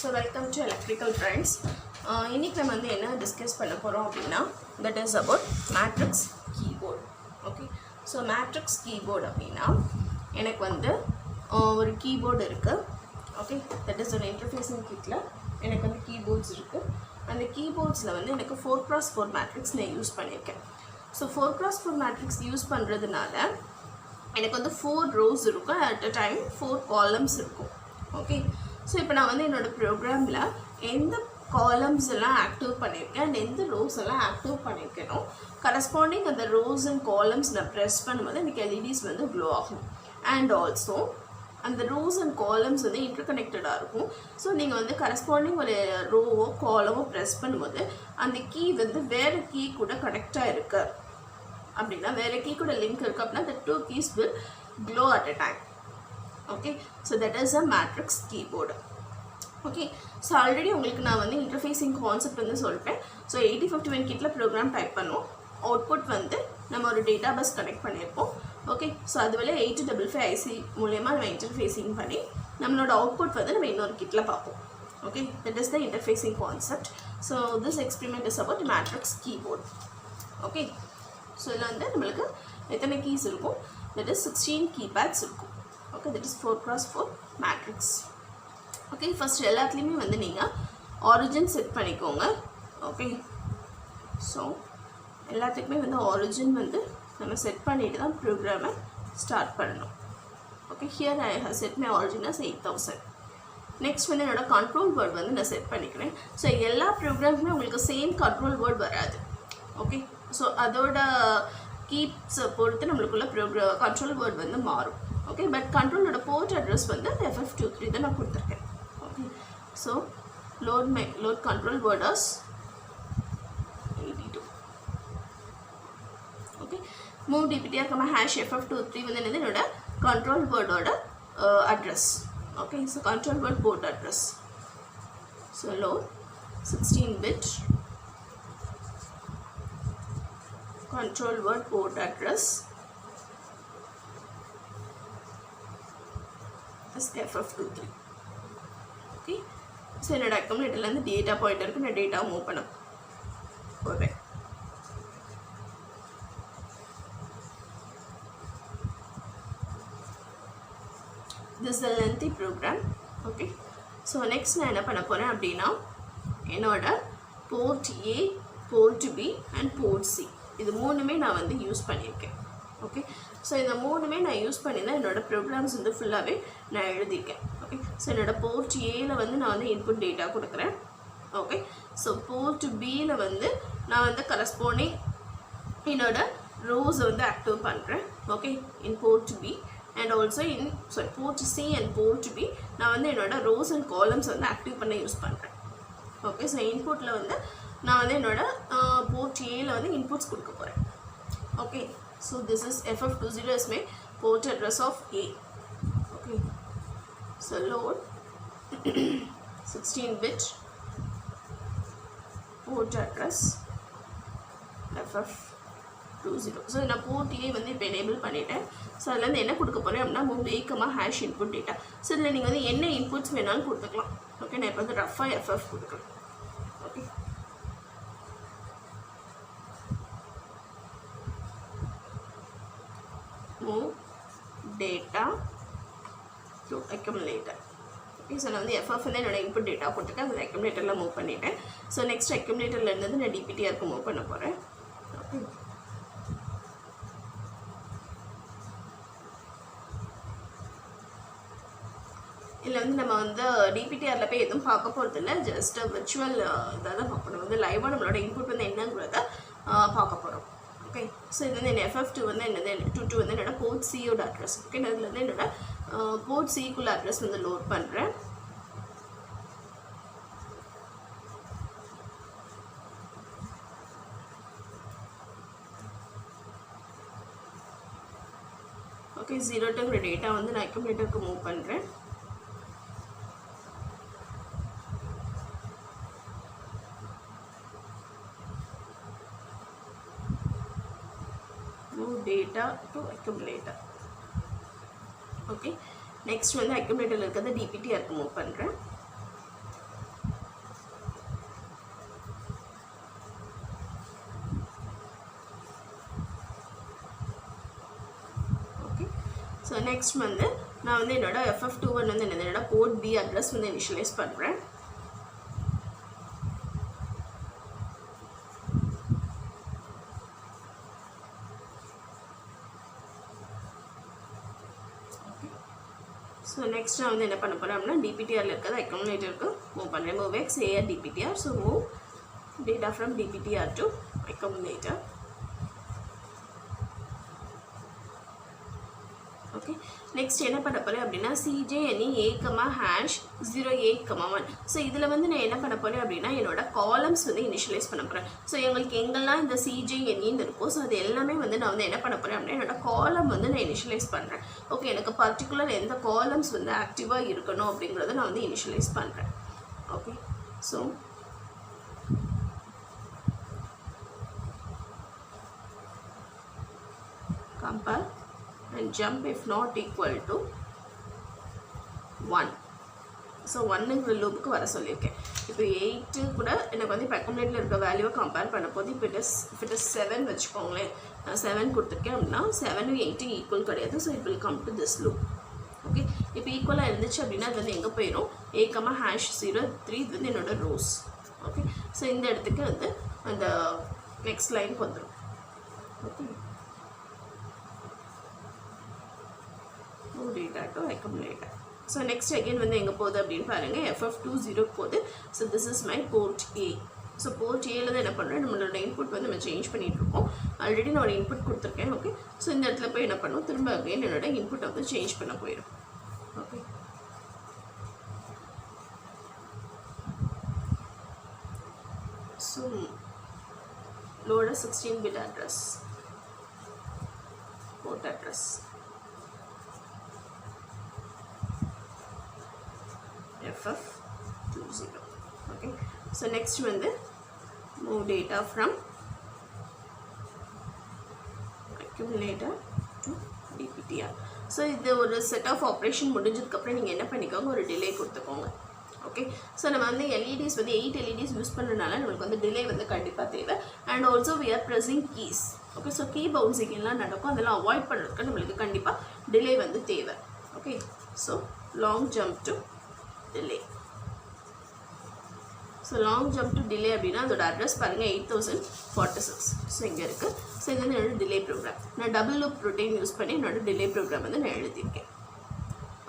So welcome to Electrical Friends. இன்னைக்கு நம்ம வந்து என்ன டிஸ்கஸ் பண்ண போறோம் அப்படினா that is about matrix keyboard. Okay. So matrix keyboard அப்படினா எனக்கு வந்து ஒரு keyboard இருக்கு. Okay. That is an interfacing kitல எனக்கு வந்து keyboards இருக்கு. அந்த keyboardsல வந்து எனக்கு 4x4 matrix நான் யூஸ் பண்ணிருக்கேன். So 4x4 matrix யூஸ் பண்றதுனால எனக்கு வந்து 4 rows இருக்கும், at a time 4 columns இருக்கும். Okay. So இப்போ நான் வந்து என்னோட ப்ரோக்ராமில் எந்த காலம்ஸ் எல்லாம் ஆக்டிவ் பண்ணியிருக்கேன் அண்ட் எந்த ரோஸ் எல்லாம் ஆக்டிவ் பண்ணியிருக்கேனோ கரஸ்பாண்டிங் அந்த ரோஸ் அண்ட் காலம்ஸ் நான் ப்ரெஸ் பண்ணும்போது எனக்கு எல்இடிஸ் வந்து க்ளோ ஆகும். அண்ட் ஆல்சோ அந்த ரோஸ் அண்ட் காலம்ஸ் வந்து இன்டர்கனெக்டடாக இருக்கும். ஸோ நீங்கள் வந்து கரஸ்பாண்டிங் ஒரு ரோவோ காலமோ ப்ரெஸ் பண்ணும்போது அந்த கீ வந்து வேறு கீ கூட கனெக்டாக இருக்கு அப்படின்னா, வேறு கீ கூட லிங்க் இருக்குது அப்படின்னா the two keys will glow at a time. Okay, so that is a matrix keyboard. Okay, so already உங்களுக்கு நான் வந்து இன்டர்ஃபேசிங் கான்செப்ட் வந்து சொல்லிட்டேன். ஸோ 8051 கிட்ல ப்ரோக்ராம் டைப் பண்ணுவோம், அவுட்புட் வந்து நம்ம ஒரு டேட்டா பஸ் கனெக்ட் பண்ணியிருப்போம். ஓகே, ஸோ அதுவரை 8255 ஐசி மூலயமா நம்ம இன்டர்ஃபேசிங் பண்ணி நம்மளோட அவுட்புட் வந்து நம்ம இன்னொரு கிட்டில் பார்ப்போம். Okay, that is the interfacing concept. So this experiment is about matrix keyboard. Okay, so இதில் வந்து நம்மளுக்கு எத்தனை கீஸ் இருக்கும்? தட் இஸ் 16 கீபேட்ஸ் இருக்கும். Okay, that is 4x4 matrix. Okay, first எல்லாத்துலேயுமே வந்து நீங்கள் origin செட் பண்ணிக்கோங்க. ஓகே, ஸோ எல்லாத்துக்குமே வந்து origin வந்து நம்ம செட் பண்ணிட்டு தான் ப்ரோக்ராமை ஸ்டார்ட் பண்ணணும். Okay, here I have set my origin as 8000. Next வந்து என்னோட கண்ட்ரோல் வேர்ட் வந்து நான் செட் பண்ணிக்கிறேன். ஸோ எல்லா ப்ரோக்ராமுமே உங்களுக்கு சேம் கண்ட்ரோல் வேர்ட் வராது. ஓகே, ஸோ அதோட கீப்ஸை பொறுத்து நம்மளுக்குள்ள கண்ட்ரோல் வேர்ட் வந்து மாறும். Okay, but control port address வந்து FF23 தான் நான் கொடுத்துருக்கேன். Okay, so load control word as 82. Okay, move dptr hash FF23 வந்து என்னோட control word ஓட address. Okay, so control word port address. So load 16-bit control word port address FF23. Okay, so என்னோட அக்கம்யூலேட்டர்ல இருந்து data பாயிண்டருக்கு நான் data move பண்ண போறேன். This is a lengthy program. Okay, so next நான் என்ன பண்ண போறேன் அப்படின்னா என்னோட port A, port B and port C இது மூணுமே நான் வந்து யூஸ் பண்ணியிருக்கேன். ஓகே, ஸோ இந்த மூணுமே நான் யூஸ் பண்ணி தான் என்னோடய ப்ரோக்ராம்ஸ் வந்து ஃபுல்லாகவே நான் எழுதியிருக்கேன். ஓகே, ஸோ என்னோடய போர்ட் ஏல வந்து நான் வந்து இன்புட் டேட்டா கொடுக்குறேன். ஓகே, ஸோ போர்ட் பியில் வந்து நான் வந்து கரஸ்பாண்டிங் என்னோட ரோஸை வந்து ஆக்டிவ் பண்ணுறேன். Okay, in port B and also port C and port B நான் வந்து என்னோட ரோஸ் அண்ட் காலம்ஸ் வந்து ஆக்டிவ் பண்ண யூஸ் பண்ணுறேன். ஓகே, ஸோ இன்புட்டில் வந்து நான் வந்து என்னோட போர்ட் ஏல வந்து இன்புட்ஸ் கொடுக்க போகிறேன். Okay, so this is FF20 is my port address of A. Okay, so load 16-bit port address FF20. so நான் port A வந்து இப்போ enable பண்ணிட்டேன். ஸோ அதில் வந்து என்ன கொடுக்க போகிறேன் அப்படின்னா move A, hash input data. So இதில் நீங்கள் வந்து என்ன இன்புட்ஸ் வேணாலும் கொடுத்துக்கலாம். ஓகே, நான் இப்போ வந்து ரஃபாக FF கொடுக்குறேன். Okay, move data to accumulator. Okay, so நான் வந்து FF வந்து என்னோட input data கொடுத்துருக்கேன், அதில் accumulatorல மூவ் பண்ணிட்டேன். ஸோ நெக்ஸ்ட் accumulatorல இருந்து நான் DPTRக்கு மூவ் பண்ண போகிறேன். ஓகே, இதில் வந்து நம்ம வந்து DPTRல போய் எதுவும் பார்க்க போகிறது இல்லை, ஜஸ்ட் விர்ச்சுவல் இதாக தான் பார்க்கணும். வந்து லைவாக நம்மளோட இன்புட் வந்து என்னங்கிறத பார்க்க போகிறோம். ஓகே, ஸோ இது வந்து FF2 வந்து என்னது 22 வந்து என்னோட போர்ட் சியோட அட்ரஸ். ஓகே, நான் இதில் வந்து என்னோட போர்ட் சிக்குள்ள அட்ரஸ் வந்து லோட் பண்ணுறேன். ஓகே, 0 டேட்டா வந்து நான் அக்யூமுலேட்டருக்கு மூவ் பண்ணுறேன். data to accumulator. Okay, next வந்து accumulator இருக்கிறது DPTR க்கு மூவ் பண்றேன். ஸோ நெக்ஸ்ட் வந்து நான் வந்து என்னோட FF21 வந்து என்னோட போர்ட் B அட்ரஸ் வந்து இனிஷியலைஸ் பண்ணுறேன். ஸோ நெக்ஸ்ட் நான் வந்து என்ன பண்ண போகிறேன் அப்படின்னா DPTRல இருக்கிறது அக்யூமுலேட்டருக்கு மூவ் பண்ணுறேன். Move X AR DPTR. So move data from DPTR to accumulator. Okay, next என்ன பண்ண போகிறேன் அப்படின்னா CJNE A,#08,1. ஸோ இதில் வந்து நான் என்ன பண்ண போகிறேன் அப்படின்னா என்னோட காலம்ஸ் வந்து இனிஷியலைஸ் பண்ண போகிறேன். ஸோ எங்களுக்கு எங்கெல்லாம் இந்த CJNEன்னு இருக்கும், ஸோ அது எல்லாமே வந்து நான் வந்து என்ன பண்ண போகிறேன் அப்படின்னா என்னோட காலம் வந்து நான் இனிஷியலைஸ் பண்ணுறேன். ஓகே, எனக்கு பர்டிகுலர் எந்த காலம்ஸ் வந்து ஆக்டிவாக இருக்கணும் அப்படிங்கிறத நான் வந்து இனிஷியலைஸ் பண்ணுறேன். Okay, so compare and jump if not equal to 1. So 1ங்கிற லூப்புக்கு வர சொல்லியிருக்கேன். இப்போ 8 கூட எனக்கு வந்து இப்போ அக்கம்ப்ளீட்டில் இருக்க வேல்யூவை கம்பேர் பண்ண போது இப்போ இட் இஸ் 7 வச்சுக்கோங்களேன். நான் 7 கொடுத்துருக்கேன் அப்படின்னா 7 8 ஈக்குவல் கிடையாது. So it will come to this loop. Okay, இப்போ ஈக்குவலாக இருந்துச்சு அப்படின்னா அது வந்து எங்கே போயிடும், A,#03 இது வந்து என்னோட ரோஸ். ஓகே, ஸோ இந்த இடத்துக்கு வந்து அந்த நெக்ஸ்ட் லைனுக்கு வந்துடும். Okay, data to accumulator. So next again வந்து எங்க போகுது அப்படின்னு பாருங்க, FF20 போகுது. So this is my port A. So port A ல தான் என்ன பண்ணுறேன், நம்மளோட இன்புட் வந்து நம்ம சேஞ்ச் பண்ணிட்டு இருக்கோம். ஆல்ரெடி நான் ஒரு இன்புட் கொடுத்துருக்கேன். ஓகே, ஸோ இந்த இடத்துல போய் என்ன பண்ணுவோம், திரும்ப அகைன் என்னோட இன்புட் வந்து சேஞ்ச் பண்ண போயிடும். Okay, so load a 16-bit address, port address. FF20. Okay, so next வந்து move data from accumulator to DPTR. So இது ஒரு செட் ஆஃப் ஆப்ரேஷன் முடிஞ்சதுக்கப்புறம் நீங்கள் என்ன பண்ணிக்கோங்க, ஒரு டிலே கொடுத்துக்கோங்க. ஓகே, ஸோ நம்ம வந்து LEDs வந்து 8 LEDs யூஸ் பண்ணுறதுனால நம்மளுக்கு வந்து டிலே வந்து கண்டிப்பாக தேவை. And also we are pressing keys. Okay, so key bouncing எல்லாம் நடக்கும், அதெல்லாம் அவாய்ட் பண்ணுறதுக்கு நம்மளுக்கு கண்டிப்பாக டிலே வந்து தேவை. Okay, so long jump to delay. So long jump to delay அப்படின்னா அதோட அட்ரஸ் பாருங்கள் 8046. ஸோ இங்கே இருக்குது. ஸோ இது வந்து என்னோட டிலே ப்ரோக்ராம். நான் டபுள் லூப் ரொட்டீன் யூஸ் பண்ணி என்னோட டிலே ப்ரோக்ராம் வந்து நான் எழுதியிருக்கேன்.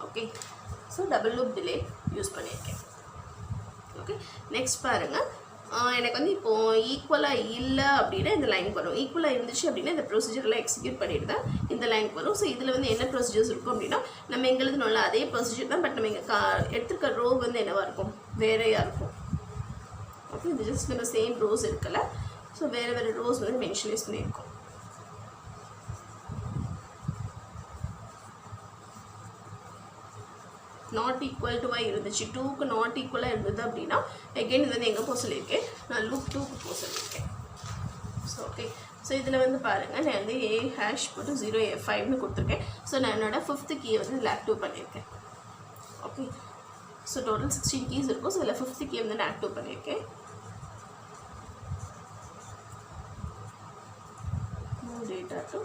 Okay, so double loop delay use பண்ணியிருக்கேன். ஓகே, நெக்ஸ்ட் பாருங்கள், எனக்கு வந்து இப்போது ஈக்குவலாக இல்லை அப்படின்னா இந்த லைன் வரும். ஈக்குவலாக இருந்துச்சு அப்படின்னா இந்த ப்ரொசீஜர்லாம் எக்ஸிக்யூட் பண்ணிட்டு தான் இந்த லைன் வரும். ஸோ இதில் வந்து என்ன ப்ரொசீஜர்ஸ் இருக்கும் அப்படின்னா நம்ம எங்களுக்கு நல்லா அதே ப்ரொசீஜர் தான், பட் நம்ம இங்கே எடுத்துருக்க ரோ வந்து என்னவாக இருக்கும், வேறையாக இருக்கும். ஓகே, இது ஜஸ்ட் நம்ம சேம் ரோஸ் இருக்கல, ஸோ வேறு வேறு ரோஸ் வந்து மென்ஷனைஸ் பண்ணியிருக்கோம். நாட் ஈக்குவல் டுவாக இருந்துச்சு, 2க்கு நாட் ஈக்குவலாக இருந்தது அப்படின்னா எகெயின் இது வந்து எங்கே போக சொல்லியிருக்கேன், நான் லூப் 2க்கு போக சொல்லியிருக்கேன். ஸோ ஓகே, ஸோ இதில் வந்து பாருங்கள், நான் வந்து A# 0A5ன்னு கொடுத்துருக்கேன். ஸோ நான் என்னோட 5th கீயை வந்து இதில் ஆக்டிவ் பண்ணியிருக்கேன். ஓகே, ஸோ டோட்டல் 16 கீஸ் இருக்கும். ஸோ இதில் 5th கீயை வந்து நான் ஆக்டிவ் பண்ணியிருக்கேன். Data to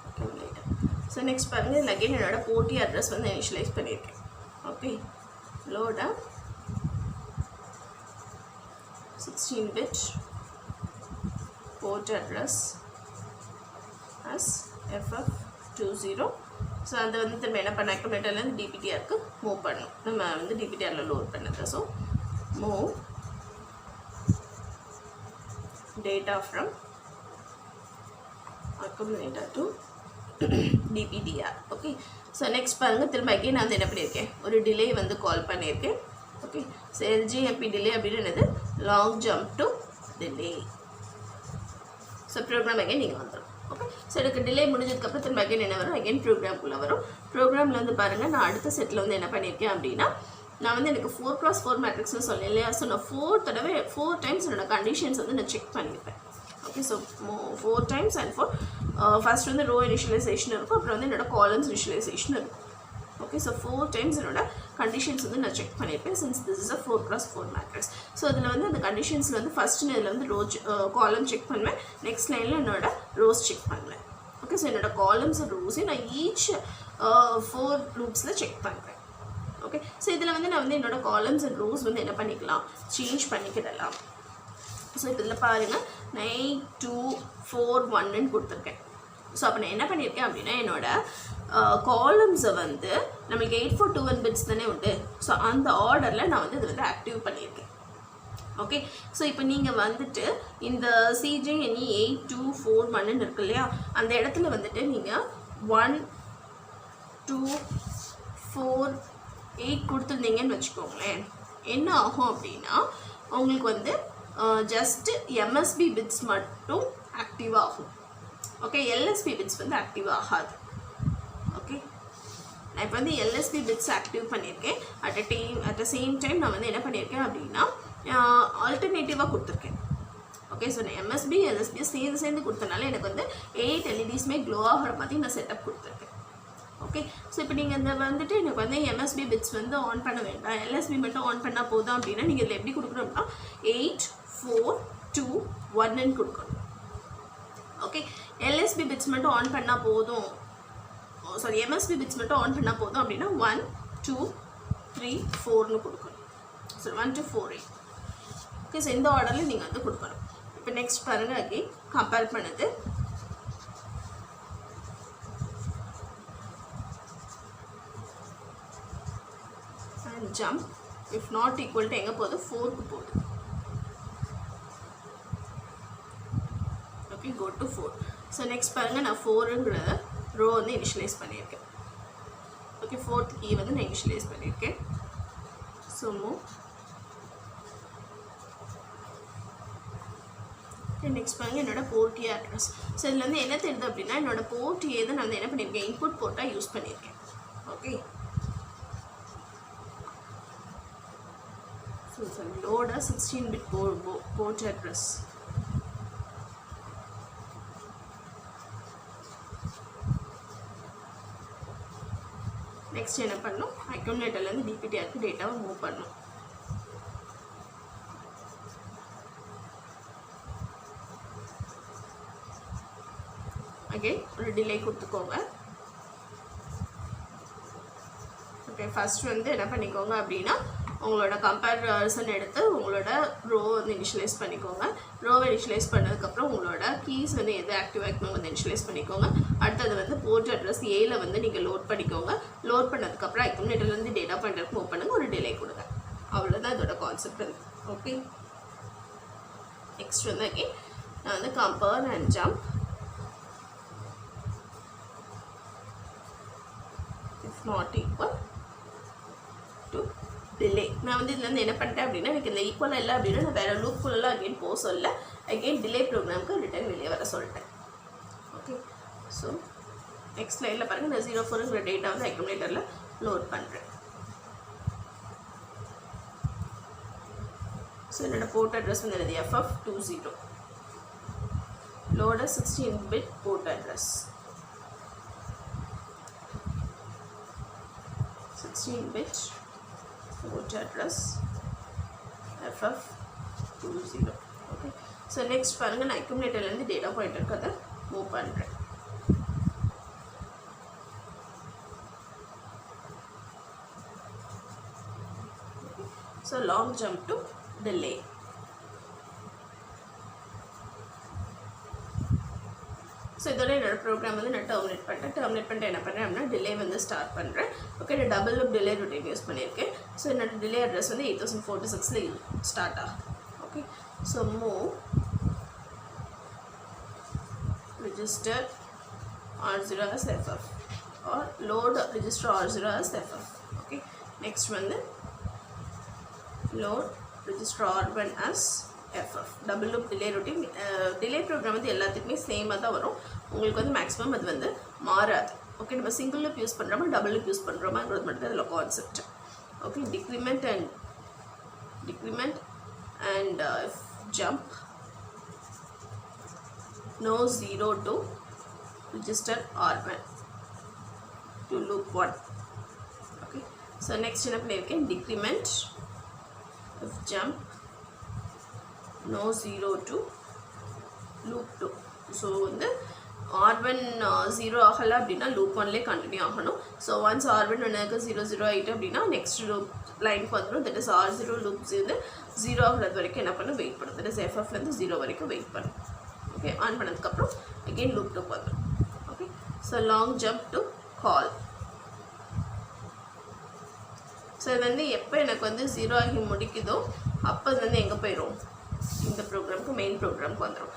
accumulator. So next பாருங்கள், இதில் அகைன் என்னோட போர்ட் அட்ரஸ் வந்து இனிஷியலைஸ் பண்ணியிருக்கேன். ஓகே, லோடா 16-bit port address as FF20. So அதை வந்து திரும்ப என்ன பண்ண, அக்யூமுலேட்டர்லேருந்து DPTRக்கு மூவ் பண்ணணும். நம்ம வந்து DPTRல லோட் பண்ணது. So move data from accumulator to DPTR. Okay, so next பாருங்கள், திரும்ப அகைன் நான் வந்து என்ன பண்ணியிருக்கேன், ஒரு டிலே வந்து கால் பண்ணியிருக்கேன். ஓகே, ஸோ LJMP டிலே அப்படின்னு என்னது, long jump to delay. So program again நீங்கள் வந்துடும். ஓகே, ஸோ எனக்கு டிலே முடிஞ்சதுக்கப்புறம் திரும்ப அகைன் என்ன வரும், அகைன் ப்ரோக்ராம்குள்ளே வரும். ப்ரோக்ராமில் வந்து பாருங்கள், நான் அடுத்த செட்டில் வந்து என்ன பண்ணியிருக்கேன் அப்படின்னா, நான் வந்து எனக்கு 4x4 மேட்ரிக்ஸ்னு சொல்லி இல்லையா. ஸோ நான் 4 டைம்ஸ் என்னோட கண்டிஷன்ஸ் வந்து நான் செக் பண்ணியிருப்பேன். Okay, so 4 times and for first வந்து ரோ இனிஷியலைசேஷன் இருக்கும், அப்புறம் வந்து என்னோட காலம்ஸ் இனிஷியலைசேஷன் இருக்கும். ஓகே, ஸோ 4 times என்னோட கண்டிஷன்ஸ் வந்து நான் செக் பண்ணியிருப்பேன். Since this is a 4x4 matrix. So அதில் வந்து அந்த கண்டிஷன்ஸில் வந்து ஃபஸ்ட்டு இதில் வந்து ரோ காலம் செக் பண்ணுவேன், நெக்ஸ்ட் லைனில் என்னோட ரோஸ் செக் பண்ணுவேன். ஓகே. ஸோ என்னோட காலம்ஸ் அண்ட் ரோஸையும் நான் ஈச் 4 லூப்ஸில் செக் பண்ணுறேன். ஓகே. ஸோ இதில் வந்து நான் வந்து என்னோட காலம்ஸ் அண்ட் ரோஸ் வந்து என்ன பண்ணிக்கலாம், சேஞ்ச் பண்ணிக்கிடலாம். ஸோ இப்போ இதில் பாருங்கள், 9 2 4 1ன்னு கொடுத்துருக்கேன். ஸோ அப்போ நான் என்ன பண்ணியிருக்கேன் அப்படின்னா, என்னோட காலம்ஸை வந்து நம்மளுக்கு 8 4 2 1 பிட்ஸ் தானே உண்டு. ஸோ அந்த ஆர்டரில் நான் வந்து இதை வந்து ஆக்டிவ் பண்ணியிருக்கேன். ஓகே. ஸோ இப்போ நீங்கள் வந்துட்டு இந்த CJNE 8 2 4 1ன்னு இருக்கு இல்லையா, அந்த இடத்துல வந்துட்டு நீங்கள் 1 2 4 8 கொடுத்துருந்தீங்கன்னு வச்சுக்கோங்களேன். என்ன ஆகும் அப்படின்னா, உங்களுக்கு வந்து ஜஸ்ட் MSB பிட்ஸ் மட்டும் ஆக்டிவ் ஆகும். ஓகே. LSB பிட்ஸ் வந்து ஆக்டிவ் ஆகாது. ஓகே. நான் இப்போ வந்து LSB பிட்ஸ் ஆக்டிவ் பண்ணியிருக்கேன். அட் த சேம் டைம் நான் வந்து என்ன பண்ணியிருக்கேன் அப்படின்னா, ஆல்டர்னேட்டிவாக கொடுத்துருக்கேன். ஓகே. ஸோ நான் MSB LSB சேர்ந்து கொடுத்தனால எனக்கு வந்து 8 LEDஸுமே க்ளோ ஆகிற மாதிரி நான் செட்டப் கொடுத்துருக்கேன். ஓகே. ஸோ இப்போ நீங்கள் இந்த வந்துட்டு எனக்கு வந்து MSB பிட்ஸ் வந்து ஆன் பண்ண வேண்டாம், LSB மட்டும் ஆன் பண்ணால் போதும் அப்படின்னா நீங்கள் இதில் எப்படி கொடுக்கணும்னா 8 4 2 1ன்னு கொடுக்கணும். ஓகே. LSB பிட்ஸ் மட்டும் ஆன் பண்ணால் போதும், சாரி MSB பிட்ஸ் மட்டும் ஆன் பண்ணால் போதும் அப்படின்னா 1 2 3 4ன்னு கொடுக்கணும். ஸோ 1 2 4 8. ஓகே. ஸோ இந்த ஆர்டரில் நீங்கள் வந்து கொடுக்கணும். இப்போ நெக்ஸ்ட் பாருங்கள், அகெயின் கம்பேர் பண்ணுது. And jump if not equal to எங்கே போகுது, 4க்கு போகுது. Okay. Go to 4. So next பாருங்கள், நான் 4ங்கிற ரோ வந்து இனிஷியலைஸ் பண்ணியிருக்கேன். ஓகே. 4th கீ வந்து நான் இனிஷியலைஸ் பண்ணியிருக்கேன். So move. நெக்ஸ்ட் பாருங்கள், என்னோட போர்ட் ஏ அட்ரஸ். ஸோ இதில் வந்து என்ன தெரியுது அப்படின்னா, என்னோட போர்ட் ஏ தான் நான் வந்து என்ன பண்ணியிருக்கேன், இன்புட் போர்ட்டாக யூஸ் பண்ணியிருக்கேன். Okay. So load 16 bit port address. Next என்ன பண்ணணும், அக்யூமுலேட்டர்லேருந்து DPTRக்கு டேட்டாவை மூவ் பண்ணணும். அகெயின் ஒரு டிலே கொடுத்துக்கோங்க. ஓகே. ஃபஸ்ட் வந்து என்ன பண்ணிக்கோங்க அப்படின்னா, உங்களோட கம்பேரிசன் எடுத்து உங்களோட ரோ வந்து இனிஷியலைஸ் பண்ணிக்கோங்க. ரோவை இனிஷியலைஸ் பண்ணதுக்கப்புறம் உங்களோட கீஸ் வந்து எது ஆக்டிவ் ஆகிக்கணும் வந்து இனிஷியலைஸ் பண்ணிக்கோங்க. அடுத்தது வந்து போர்ட் அட்ரஸ் ஏல வந்து நீங்கள் லோட் பண்ணிக்கோங்க. லோட் பண்ணதுக்கப்புறம் அக்யூமுலேட்டர்லேருந்து டேட்டா பாயிண்டருக்கு மூவ் பண்ணுங்கள், ஒரு டிலே கொடுங்க. அவ்வளோதான் இதோட கான்செப்ட் வந்து. ஓகே. நெக்ஸ்ட் வந்து அகெயின் நான் வந்து compare and jump. If not equal to delay. நான் வந்து இதில் வந்து என்ன பண்ணிட்டேன் அப்படின்னா, எனக்கு இந்த ஈக்குவலாக இல்லை அப்படின்னா நான் வேறு லூப்புக்குள்ளெல்லாம் அகெயின் போக சொல்ல, அகெயின் டிலே ப்ரோக்ராமுக்கு ரிட்டர்ன் வெளியே வர சொல்லிட்டேன். ஓகே. ஸோ நெக்ஸ்ட் ஸ்லைடில் பாருங்கள், நான் 04ங்கிற டேட்டா வந்து அக்யூமுலேட்டரில் லோட் பண்ணுறேன். ஸோ என்னோட போர்ட் அட்ரஸ் வந்து என்னது, FF20. லோட 16 bit port address. 16 bit port address FF20. Okay. So next பாருங்க, நான் அக்யூமுலேட்டர்லேருந்து டேட்டா பாயிண்டருக்கு அதை மூவ் பண்ணுறேன். So long jump to delay. So இதோட என்னோட ப்ரோக்ராம் வந்து நான் டெர்மினேட் பண்ணிட்டு என்ன பண்ணுறேன் அப்படின்னா, டிலே வந்து ஸ்டார்ட் பண்ணுறேன். ஓகே. நான் double loop delay routine use பண்ணியிருக்கேன். ஸோ என்னோட டிலே அட்ரஸ் வந்து 8046ல் ஸ்டார்ட் ஆகும். Okay. So move register R0 as FF or load register R0 as FF. Okay. Next வந்து load register R1 as FF. Double loop delay routine. Delay program வந்து எல்லாத்துக்குமே சேமாக தான் வரும். உங்களுக்கு வந்து மேக்ஸிமம் அது வந்து மாறாது. ஓகே. நம்ம சிங்கிள் லூப் யூஸ் பண்ணுறோமா டபுள் லூப் யூஸ் பண்ணுறோமாங்கிறது மட்டும் அதில் concept. Okay. Decrement and jump no 0 to register R1 to loop 1. Okay. So next என்ன பண்ணியிருக்கேன், decrement if jump no 0 to loop 2. So வந்து R1 0 ஆகலை அப்படின்னா லூப் ஒன்லேயே கண்டினியூ ஆகணும். ஸோ ஒன்ஸ் R1 எனக்கு 0 0 ஆகிட்டு அப்படின்னா நெக்ஸ்ட் லூப் லைனுக்கு வந்துடும். தட் இஸ் R0 லூப் வந்து 0 ஆகிறது வரைக்கும் என்ன பண்ணும், வெயிட் பண்ணும். தட் இஸ் FFலேருந்து 0 வரைக்கும் வெயிட் பண்ணும். ஓகே, ஆன் பண்ணதுக்கப்புறம் அகெயின் லூப் 2 வந்துடும். Okay, so long jump to call. So இது வந்து எப்போ எனக்கு வந்து 0 ஆகி முடிக்குதோ அப்போ இது வந்து எங்கே போயிடும், இந்த ப்ரோக்ராமுக்கு மெயின் ப்ரோக்ராமுக்கு வந்துடும்.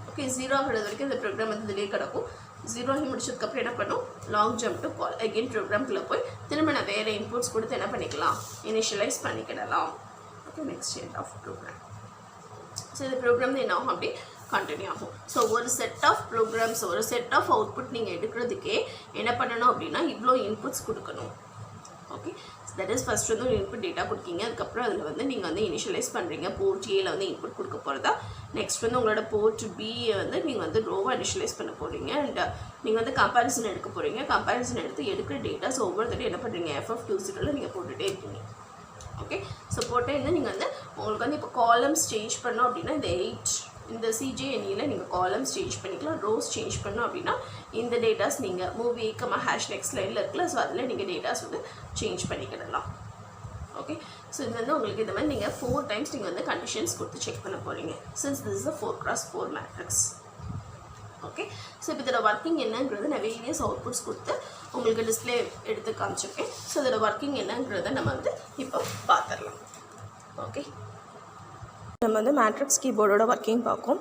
ஓகே, 0 ஆகிறது வரைக்கும் இந்த ப்ரோக்ராம் வந்து இதுலேயே கிடக்கும். 0 ஆகி முடிச்சதுக்கப்புறம் என்ன பண்ணும், long jump to call. Again ப்ரோக்ராம்குள்ளே போய் திரும்ப நான் வேறு இன்புட்ஸ் கொடுத்து என்ன பண்ணிக்கலாம், இனிஷியலைஸ் பண்ணிக்கிடலாம். Okay, next end of program. So இந்த ப்ரோக்ராம் என்ன ஆகும், அப்படி கண்டினியூ ஆகும். ஸோ ஒரு செட் ஆஃப் ப்ரோக்ராம்ஸ், ஒரு செட் ஆஃப் அவுட்புட் நீங்கள் எடுக்கிறதுக்கே என்ன பண்ணணும் அப்படின்னா இவ்வளோ இன்புட்ஸ் கொடுக்கணும். ஓகே, தட் இஸ் ஃபஸ்ட் வந்து ஒரு இன்புட் டேட்டா கொடுக்கீங்க. அதுக்கப்புறம் அதில் வந்து நீங்கள் வந்து இனிஷியலைஸ் பண்ணுறீங்க. போர்ட் ஏல வந்து இன்புட் கொடுக்க போகிறதா. நெக்ஸ்ட் வந்து உங்களோட போர்ட் பியை வந்து நீங்கள் வந்து ரோவாக இனிஷியலைஸ் பண்ண போகிறீங்க. அண்ட் நீங்கள் வந்து கம்பேரிசன் எடுக்க போகிறீங்க. கம்பேரிசன் எடுக்கிற டேட்டாஸ் ஒவ்வொரு தடவை என்ன பண்ணுறீங்க, FF20 நீங்கள் போட்டுகிட்டே இருக்கீங்க. ஓகே, ஸோ போட்டே இருந்து நீங்கள் வந்து உங்களுக்கு வந்து இப்போ காலம்ஸ் சேஞ்ச் பண்ணோம் அப்படின்னா இந்த CJNEயில் நீங்கள் காலம்ஸ் சேஞ்ச் பண்ணிக்கலாம். ரோஸ் சேஞ்ச் பண்ணோம் அப்படின்னா இந்த டேட்டாஸ் நீங்கள் மூவி ஹேஷ் நெக்ஸ்ட் லைனில் இருக்குல்ல, ஸோ அதில் நீங்கள் டேட்டாஸ் வந்து சேஞ்ச் பண்ணிக்கிடலாம். ஓகே, ஸோ இது வந்து உங்களுக்கு இந்த மாதிரி நீங்கள் 4 டைம்ஸ் நீங்கள் வந்து கண்டிஷன்ஸ் கொடுத்து செக் பண்ண போகிறீங்க. Since this is a 4x4 matrix. Okay, so இப்போ இதோட ஒர்க்கிங் என்னங்கிறது நான் வேரியஸ் அவுட்புட்ஸ் கொடுத்து உங்களுக்கு டிஸ்பிளே எடுத்து காமிச்சிருக்கேன். ஸோ இதோட ஒர்க்கிங் என்னங்கிறத நம்ம வந்து இப்போ பார்த்துடலாம். ஓகே, நம்ம வந்து மேட்ரிக்ஸ் கீபோர்டோட ஒர்க்கிங் பார்க்கும்.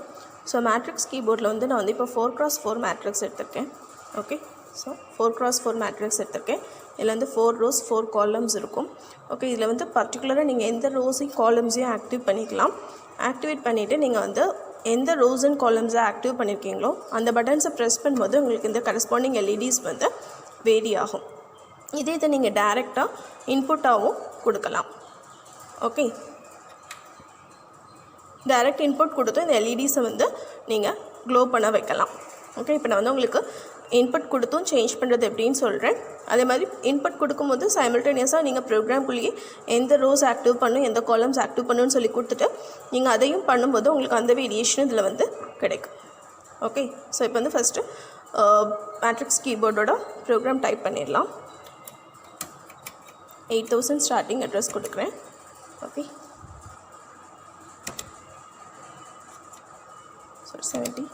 ஸோ மேட்ரிக்ஸ் கீபோர்டில் வந்து நான் வந்து இப்போ 4x4 மேட்ரிக்ஸ் எடுத்திருக்கேன். ஓகே, ஸோ 4x4 மேட்ரிக்ஸ் எடுத்திருக்கேன். இதில் வந்து 4 rows 4 columns இருக்கும். ஓகே, இதில் வந்து பர்டிகுலராக நீங்கள் எந்த ரோஸையும் காலம்ஸையும் ஆக்டிவ் பண்ணிக்கலாம். ஆக்டிவேட் பண்ணிவிட்டு நீங்கள் வந்து எந்த ரோஸ் அண்ட் காலம்ஸை ஆக்டிவ் பண்ணியிருக்கீங்களோ அந்த பட்டன்ஸை ப்ரெஸ் பண்ணும்போது உங்களுக்கு இந்த கரஸ்பாண்டிங் LEDs வந்து வேரி ஆகும். இதை நீங்கள் டைரெக்டாக இன்புட்டாகவும் கொடுக்கலாம். ஓகே, டைரக்ட் இன்புட் கொடுத்து இந்த LEDஸை வந்து நீங்கள் க்ளோ பண்ண வைக்கலாம். ஓகே, இப்போ நான் வந்து உங்களுக்கு இன்புட் கொடுத்தும் சேஞ்ச் பண்ணுறது எப்படின்னு சொல்கிறேன். அதே மாதிரி இன்புட் கொடுக்கும்போது சைமல்டேனியஸாக நீங்கள் ப்ரோக்ராம்குள்ளேயே எந்த ரோஸ் ஆக்டிவ் பண்ணும், எந்த காலம்ஸ் ஆக்டிவ் பண்ணுன்னு சொல்லி கொடுத்துட்டு நீங்கள் அதையும் பண்ணும்போது உங்களுக்கு அந்த வேரியேஷன் இதில் வந்து கிடைக்கும். ஓகே, ஸோ இப்போ வந்து ஃபஸ்ட்டு மேட்ரிக்ஸ் கீபோர்டோட ப்ரோக்ராம் டைப் பண்ணிடலாம். 8000 ஸ்டார்டிங் அட்ரஸ் கொடுக்குறேன். ஓகே, 74.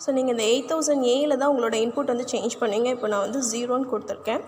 ஸோ நீங்கள் இந்த 8000Aயில் தான் உங்களோட இன்புட் வந்து சேஞ்ச் பண்ணுவீங்க. இப்போ நான் வந்து 0ன்னு கொடுத்துருக்கேன்.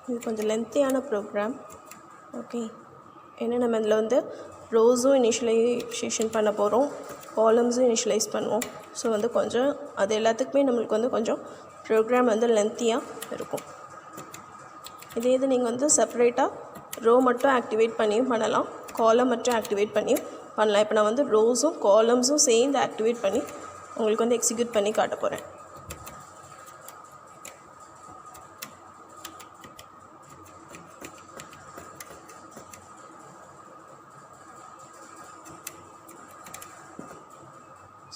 இது கொஞ்சம் லென்த்தியான ப்ரோக்ராம். ஓகே, ஏன்னா நம்ம இதில் வந்து ரோஸும் இனிஷியலைசேஷன் பண்ண போகிறோம், காலம்ஸும் இனிஷியலைஸ் பண்ணுவோம். ஸோ வந்து கொஞ்சம் அது எல்லாத்துக்குமே நம்மளுக்கு வந்து கொஞ்சம் ப்ரோக்ராம் வந்து லென்த்தியாக இருக்கும். இதே இது நீங்கள் வந்து செப்பரேட்டாக ரோ மட்டும் ஆக்டிவேட் பண்ணியும் பண்ணலாம், காலம் மட்டும் ஆக்டிவேட் பண்ணியும் பண்ணலாம். இப்போ நான் வந்து ரோஸும் காலம்ஸும் சேர்ந்து ஆக்டிவேட் பண்ணி உங்களுக்கு வந்து எக்ஸிக்யூட் பண்ணி காட்ட போகிறேன்.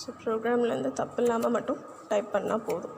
ஸோ ப்ரோக்ராம்லேருந்து தப்பு இல்லாமல் மட்டும் டைப் பண்ணால் போதும்.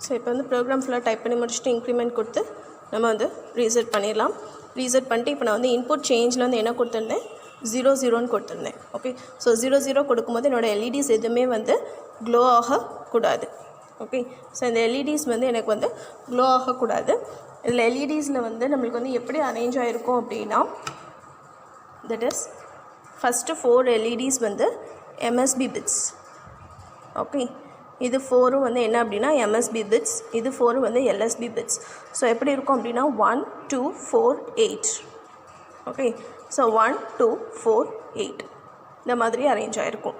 ஸோ இப்போ வந்து ப்ரோக்ராம் ஃபுல்லாக டைப் பண்ணி முடிச்சுட்டு இன்க்ரிமெண்ட் கொடுத்து நம்ம வந்து ரீசெட் பண்ணிடலாம். ரீசெட் பண்ணிட்டு இப்போ நான் வந்து இன்புட் சேஞ்சில் வந்து என்ன கொடுத்துருந்தேன், 0 கொடுத்துருந்தேன். ஓகே, ஸோ 0 கொடுக்கும்போது என்னோடய எல்இடிஸ் எதுவுமே வந்து க்ளோ ஆகக்கூடாது. ஓகே, ஸோ இந்த எல்இடிஸ் வந்து எனக்கு வந்து க்ளோ ஆகக்கூடாது. இதில் எல்இடிஸில் வந்து நம்மளுக்கு வந்து எப்படி அரேஞ்ச் ஆகிருக்கும் அப்படின்னா, தட் இஸ் ஃபஸ்ட்டு 4 எல்இடிஸ் வந்து எம்எஸ்பி பிட்ஸ். ஓகே, இது 4 வந்து என்ன அப்படின்னா எம்எஸ்பி பிட்ஸ், இது 4 வந்து எல்எஸ்பி பிட்ஸ். ஸோ எப்படி இருக்கும் அப்படின்னா 1 2 4 8. ஓகே, ஸோ 1 2 4 8 இந்த மாதிரி அரேஞ்ச் ஆகிருக்கும்.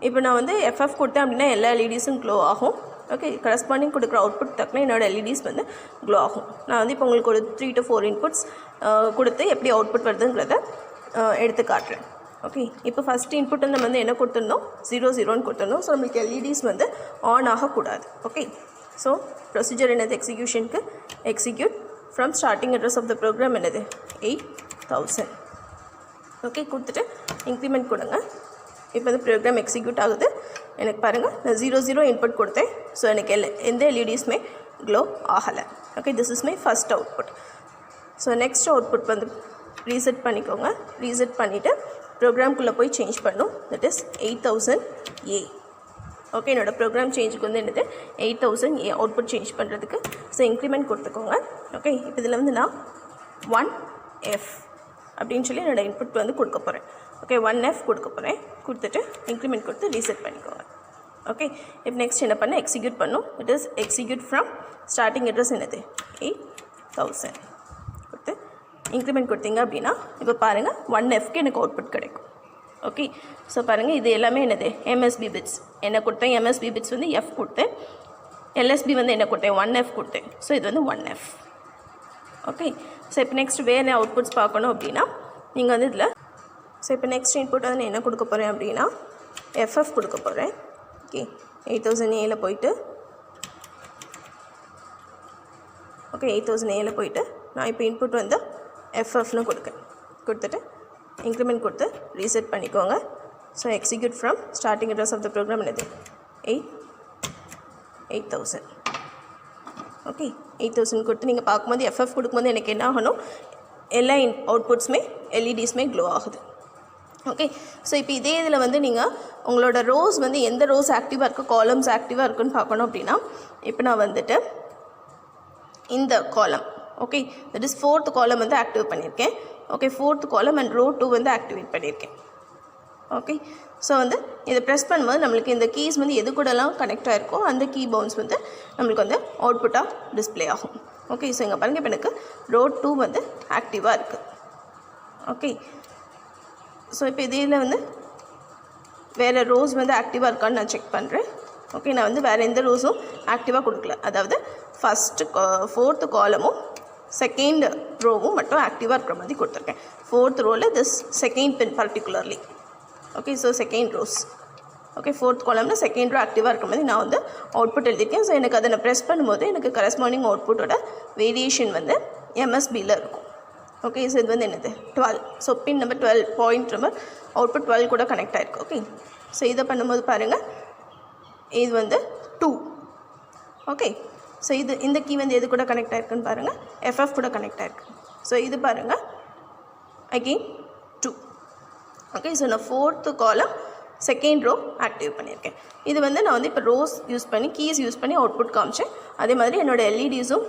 இப்போ நான் வந்து எஃப்எஃப் கொடுத்தேன் அப்படின்னா எல்லா எல்இடிஸும் க்ளோ ஆகும். ஓகே, கரஸ்பாண்டிங் கொடுக்குற அவுட்புட் தக்கன என்னோடய எல்இடிஸ் வந்து க்ளோ ஆகும். நான் வந்து இப்போ உங்களுக்கு ஒரு 3 to 4 இன்புட்ஸ் கொடுத்து எப்படி அவுட்புட் வருதுங்கிறத எடுத்து காட்டுறேன். ஓகே, இப்போ ஃபஸ்ட் இன்புட் நம்ம வந்து என்ன கொடுத்துருந்தோம், 0 கொடுத்துருந்தோம். ஸோ நம்மளுக்கு எல்இடிஸ் வந்து ஆன் ஆகக்கூடாது. ஓகே, ஸோ ப்ரொசீஜர் என்னது, எக்ஸிக்யூஷனுக்கு execute from starting address of the program என்னது 8000. ஓகே, கொடுத்துட்டு இன்க்ரிமெண்ட் கொடுங்க. இப்போ வந்து ப்ரோக்ராம் எக்ஸிக்யூட் ஆகுது. எனக்கு பாருங்கள், நான் 0 இன்புட் கொடுத்தேன். ஸோ எனக்கு எந்த எல்இடிஸுமே க்ளோ ஆகலை. Okay, this is my first output. So next output வந்து ரீசெட் பண்ணிக்கோங்க. ரீசெட் பண்ணிவிட்டு ப்ரோக்ராம்குள்ளே போய் சேஞ்ச் பண்ணும், தட் இஸ் 8000A. ஓகே, என்னோடய ப்ரோக்ராம் சேஞ்சுக்கு வந்து என்னது 8000A அவுட்புட் சேஞ்ச் பண்ணுறதுக்கு. ஸோ இன்க்ரிமெண்ட் கொடுத்துக்கோங்க. ஓகே, இப்போ இதில் வந்து நான் 1F அப்படின்னு சொல்லி என்னோடய இன்புட் வந்து கொடுக்க போகிறேன். ஓகே, 1F கொடுக்க போகிறேன். கொடுத்துட்டு இன்க்ரிமெண்ட் கொடுத்து ரீசெட் பண்ணிக்கோங்க. ஓகே, இப்போ நெக்ஸ்ட் என்ன பண்ண, எக்ஸிக்யூட் பண்ணும், it is execute from starting address என்னது 8000 கொடுத்து இன்க்ரிமெண்ட் கொடுத்தீங்க அப்படின்னா இப்போ பாருங்கள் 1Fக்கு எனக்கு அவுட்புட் கிடைக்கும். ஓகே, ஸோ பாருங்கள் இது எல்லாமே என்னது எம்எஸ்பி பிட்ஸ். என்ன கொடுத்தேன், எம்எஸ்பி பிட்ஸ் வந்து F கொடுத்தேன், எல்எஸ்பி வந்து என்ன கொடுத்தேன் 1F கொடுத்தேன். ஸோ இது வந்து 1F. ஓகே, ஸோ இப்போ நெக்ஸ்ட் வேறு அவுட்புட்ஸ் பார்க்கணும் அப்படின்னா நீங்கள் வந்து இதில், ஸோ இப்போ நெக்ஸ்ட் இன்புட் வந்து என்ன கொடுக்க போகிறேன் அப்படின்னா எஃப்எஃப் கொடுக்க போகிறேன். ஓகே, 8000Aல போயிட்டு, ஓகே 8000Aல போயிட்டு நான் இப்போ இன்புட் வந்து எஃப்எஃப்னு கொடுத்துட்டு இன்க்ரிமெண்ட் கொடுத்து ரீசெட் பண்ணிக்கோங்க. So execute from starting address of the program என்னது 8000. ஓகே, 8000 கொடுத்து நீங்கள் பார்க்கும்போது எஃப்எஃப் கொடுக்கும்போது எனக்கு என்ன ஆகணும், எல்லா அவுட்புட்ஸுமே எல்இடிஸுமே க்ளோ ஆகுது. ஓகே, ஸோ இப்போ இதே இதில் வந்து நீங்கள் உங்களோட ரோஸ் வந்து எந்த ரோஸ் ஆக்டிவாக இருக்குது, காலம்ஸ் ஆக்டிவாக இருக்குன்னு பார்க்கணும் அப்படின்னா இப்போ நான் வந்துட்டு இந்த காலம், ஓகே தட் இஸ் 4th காலம் வந்து ஆக்டிவ் பண்ணியிருக்கேன். ஓகே, 4th காலம் அண்ட் ரோ 2 வந்து ஆக்டிவேட் பண்ணியிருக்கேன். ஓகே, ஸோ வந்து இதை ப்ரெஸ் பண்ணும்போது நம்மளுக்கு இந்த கீஸ் வந்து எது கூடலாம் கனெக்ட் ஆகிருக்கோ அந்த கீ பவுன்ஸ் வந்து நம்மளுக்கு வந்து அவுட்புட்டாக டிஸ்பிளே ஆகும். ஓகே, ஸோ இங்கே பாருங்கள், இப்போ எனக்கு ரோ 2 வந்து ஆக்டிவாக இருக்குது. ஓகே, ஸோ இப்போ இதில் வந்து வேறு ரோஸ் வந்து ஆக்டிவாக இருக்கான்னு நான் செக் பண்ணுறேன். ஓகே, நான் வந்து வேறு எந்த ரோஸும் ஆக்டிவாக கொடுக்கல, அதாவது ஃபஸ்ட்டு 4th காலமும் செகண்ட் ரோவும் மட்டும் ஆக்டிவாக இருக்கிற மாதிரி கொடுத்துருக்கேன். 4th ரோவில் this second pin particularly. Okay, so second rows okay, fourth காலமில் செகண்ட் ரோ ஆக்டிவாக இருக்கிற மாதிரி நான் வந்து அவுட்புட் எழுதியிருக்கேன். ஸோ எனக்கு அதை நான் ப்ரெஸ் பண்ணும்போது எனக்கு கரஸ்பாண்டிங் அவுட்புட்டோட வேரியேஷன் வந்து எம்எஸ்பியில் இருக்கும். ஓகே, ஸோ இது வந்து என்னது 12. ஸோ பின் நம்பர் 12 பாயிண்ட் நம்பர் அவுட்புட் 12 கூட கனெக்ட் ஆகிருக்கு. ஓகே, ஸோ இதை பண்ணும்போது பாருங்கள் இது வந்து 2. ஓகே, ஸோ இந்த கீ வந்து எது கூட கனெக்ட் ஆகிருக்குன்னு பாருங்கள், எஃப்எஃப் கூட கனெக்ட் ஆகிருக்கு. ஸோ இது பாருங்கள் அகெயின் 2. ஓகே, ஸோ நான் fourth column second row active பண்ணியிருக்கேன். இது வந்து நான் வந்து இப்போ ரோஸ் யூஸ் பண்ணி கீஸ் யூஸ் பண்ணி அவுட்புட் காமிச்சேன். அதே மாதிரி என்னோடய எல்இடிஸும்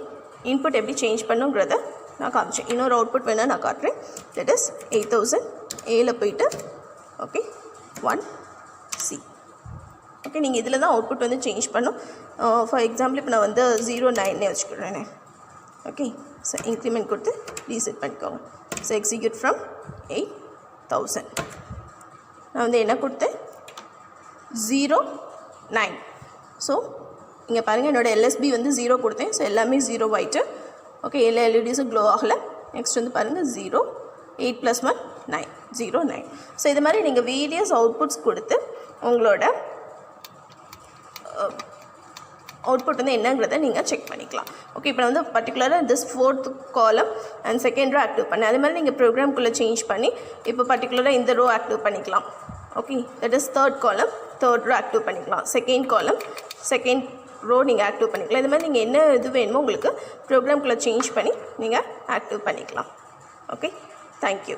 இன்புட் எப்படி சேஞ்ச் பண்ணுங்கிறத நான் காமிச்சேன். இன்னொரு அவுட்புட் வேணால் நான் காட்டுறேன். தட் இஸ் 8000 ஏல போயிட்டு ஓகே 1C. ஓகே, நீங்கள் இதில் தான் அவுட்புட் வந்து சேஞ்ச் பண்ணும். ஃபார் எக்ஸாம்பிள் இப்போ நான் வந்து 09 வச்சுக்கிறேன். ஓகே, ஸோ இன்க்ரிமெண்ட் கொடுத்து ரீசெட் பண்ணிக்கோங்க. So execute from 8000. நான் வந்து என்ன கொடுத்தேன் 09. ஸோ இங்கே பாருங்கள் என்னோடய எல்எஸ்பி வந்து 0 கொடுத்தேன். ஸோ எல்லாமே 0 ஆகிட்டு. ஓகே, எல்லா எல்இடிஸும் க்ளோ ஆகலை. நெக்ஸ்ட் வந்து பாருங்கள் 0, 8 + 1 9, 09. ஸோ இது மாதிரி நீங்கள் வேரியஸ் அவுட்புட்ஸ் கொடுத்து உங்களோட அவுட்புட் வந்து என்னங்கிறத நீங்கள் செக் பண்ணிக்கலாம். ஓகே, இப்போ வந்து பர்டிகுலராக this fourth column and second row active பண்ணேன். அதே மாதிரி நீங்கள் ப்ரோக்ராம்குள்ளே சேஞ்ச் பண்ணி இப்போ பர்டிகுலராக இந்த ரோ ஆக்டிவ் பண்ணிக்கலாம். Okay, that is third column third row active பண்ணிக்கலாம். செகண்ட் காலம் செகண்ட் ரோ நீங்கள் ஆக்டிவ் பண்ணிக்கலாம். இது மாதிரி நீங்கள் என்ன இது வேணுமோ உங்களுக்கு ப்ரோக்ராம்குள்ளே சேஞ்ச் பண்ணி நீங்கள் ஆக்டிவ் பண்ணிக்கலாம். Okay, thank you.